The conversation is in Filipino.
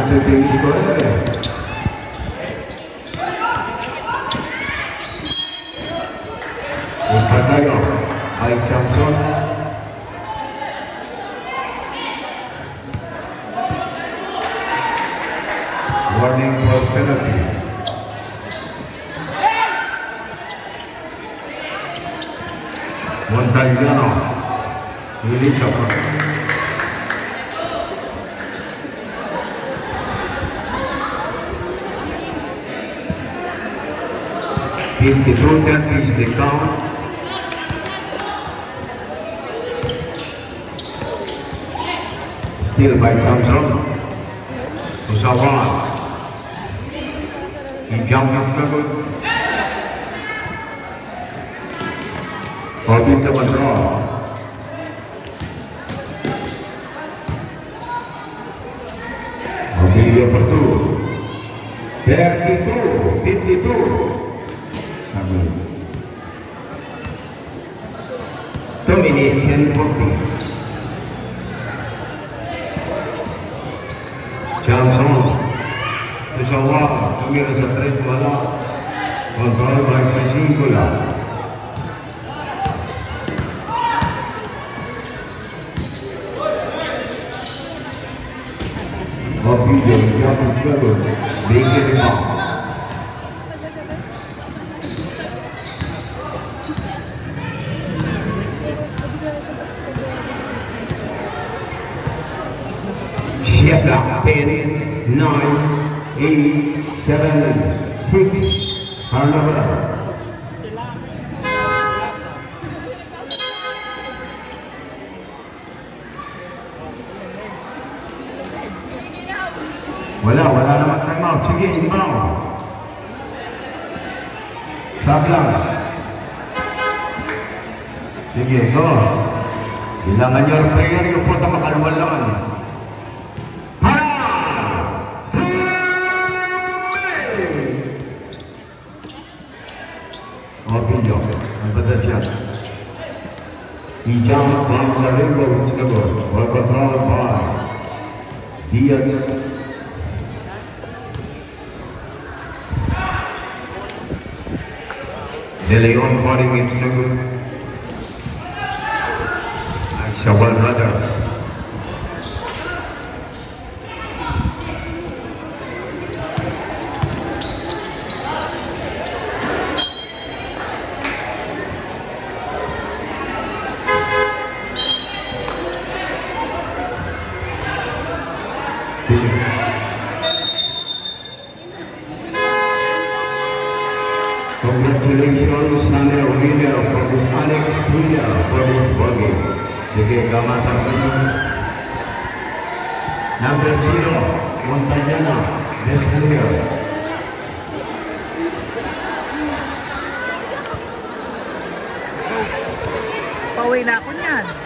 deting score. Patayo ay champion. Warning for penalty. Montaliano. Release of 52-10 is the count. Still by Samson. Usawan. He jumped up good. Orbit the draw. Orbit for 2. 52. Domination 40. Johnson, Usawa, tumira sa 3 bola. Control by Pasingula. Obidio, Johnson struggle, make it out. Yes, 10, 9, 8, 7, 6, turnover. Wala naman time-out. Sige, inbound. Sablang. Sige, go. Bilangan your prayer, yung punta makaluwal-lawan. Obidio, Abadasyan. He jumped from the rainbow score, was controlled by Diaz. De Leon fighting in score. Shawal Brothers. Congratulations, Sane winner for this Alex Puya for this bogey. Sige, kamatan ko nyo. Number 0, Montaliano, best player. Pauwi na ako niyan.